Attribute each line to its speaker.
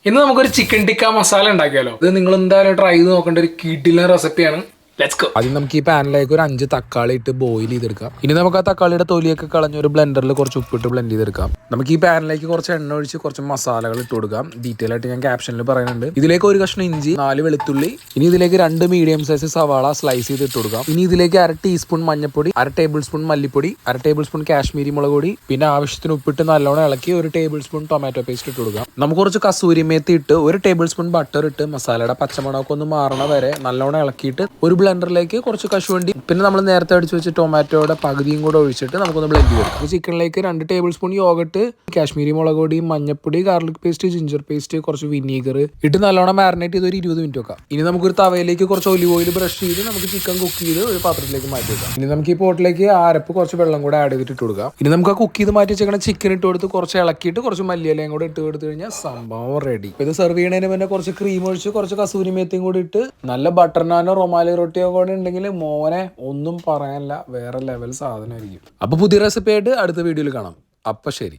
Speaker 1: ഇന്ന് നമുക്കൊരു ചിക്കൻ ടിക്ക മസാല ഉണ്ടാക്കിയാലോ. ഇത് നിങ്ങൾ എന്തായാലും ട്രൈ ചെയ്ത് നോക്കേണ്ട ഒരു കിടിലൻ റെസിപ്പിയാണ്. ആദ്യം നമുക്ക് ഈ പാനിലേക്ക് ഒരു 5 തക്കാളി ഇട്ട് ബോയിൽ ചെയ്തെടുക്കാം. ഇനി നമുക്ക് ആ തക്കാളിയുടെ തൊലിയൊക്കെ കളഞ്ഞ ഒരു ബ്ലെൻഡറിൽ കുറച്ച് ഉപ്പിട്ട് ബ്ലെൻഡ് ചെയ്തെടുക്കാം. നമുക്ക് ഈ പാനിലേക്ക് കുറച്ച് എണ്ണ ഒഴിച്ച് കുറച്ച് മസാലകൾ ഇട്ട് കൊടുക്കാം. ഡീറ്റെയിൽ ആയിട്ട് ഞാൻ ക്യാപ്ഷനിൽ പറയുന്നുണ്ട്. ഇതിലേക്ക് ഒരു കഷ്ണം ഇഞ്ചി, 4 വെളുത്തുള്ളി, ഇനി ഇതിലേക്ക് 2 മീഡിയം സൈസ് സവാള സ്ലൈസ് ചെയ്ത് ഇട്ട് കൊടുക്കാം. ഇനി ഇതിലേക്ക് 1/2 ടീസ്പൂൺ മഞ്ഞൾപ്പൊടി, 1/2 ടേബിൾ സ്പൂൺ മല്ലിപ്പൊടി, 1/2 ടേബിൾ സ്പൂൺ കാശ്മീരി മുളക് പൊടി, പിന്നെ ആവശ്യത്തിന് ഉപ്പിട്ട് നല്ലോണം ഇളക്കി 1 ടേബിൾ സ്പൂൺ ടൊമാറ്റോ പേസ്റ്റ് ഇട്ട് കൊടുക്കാം. നമുക്ക് കുറച്ച് കസൂരി മേത്തി ഇട്ട് 1 ടേബിൾ സ്പൂൺ ബട്ടർ ഇട്ട് മസാലയുടെ പച്ചമണമൊക്കെ ഒന്ന് മാറണ വരെ നല്ലോണം ഇളക്കിയിട്ട് ഒരു ബ്ലെൻഡറിലേക്ക് കുറച്ച് കശുവണ്ടി, പിന്നെ നമ്മൾ നേരത്തെ അടിച്ചു വെച്ച് ടൊമാറ്റോയുടെ പകുതിയും കൂടെ ഒഴിച്ചിട്ട് നമുക്കൊന്ന് ബ്ലെൻഡ് ചെയ്തെടുക്കാം. ചിക്കനിലേക്ക് 2 ടേബിൾ സ്പൂൺ യോഗട്ട്, കാശ്മീരി മുളക് പൊടി, മഞ്ഞപ്പൊടി, ഗാർലിക് പേസ്റ്റ്, ജിഞ്ചർ പേസ്റ്റ്, കുറച്ച് വിനീഗർ ഇട്ട് നല്ലോണം മാരിനേറ്റ് ചെയ്ത് ഒരു 20 മിനിറ്റ് വെക്കാം. ഇനി നമുക്കൊരു തവയിലേക്ക് കുറച്ച് ഒലിവ് ഓയിൽ ബ്രഷ് ചെയ്ത് നമുക്ക് ചിക്കൻ കുക്ക് ചെയ്ത് ഒരു പാത്രത്തിലേക്ക് മാറ്റി വെക്കാം. ഇനി നമുക്ക് ഈ പോട്ടിലേക്ക് അരപ്പ് കുറച്ച് വെള്ളം കൂടെ ആഡ് ചെയ്തിട്ട് ഇട്ട് കൊടുക്കാം. ഇനി നമുക്ക് ആ കുക്ക് ചെയ്ത് മാറ്റി വെച്ചേക്കണ ചിക്കൻ ഇട്ട് കൊടുത്ത് കുറച്ച് ഇളക്കിയിട്ട് കുറച്ച് മല്ലിയിലയും കൂടെ ഇട്ട് കൊടുത്തു കഴിഞ്ഞാൽ സംഭവം റെഡി. ഇത് സെർവ് ചെയ്യണതിന് പിന്നെ കുറച്ച് ക്രീം ഒഴിച്ച് കുറച്ച് കസൂരി മേത്തിയും കൂടി ഇട്ട് നല്ല ബട്ടർ നാനോ റൊമാലി റൊട്ടിയോ കൂടെ ഉണ്ടെങ്കിൽ മോനെ ഒന്നും പറയാനില്ല, വേറെ ലെവൽ സാധനമായിരിക്കും. അപ്പൊ പുതിയ റെസിപ്പി ആയിട്ട് അടുത്ത വീഡിയോയിൽ കാണാം. അപ്പൊ ശരി.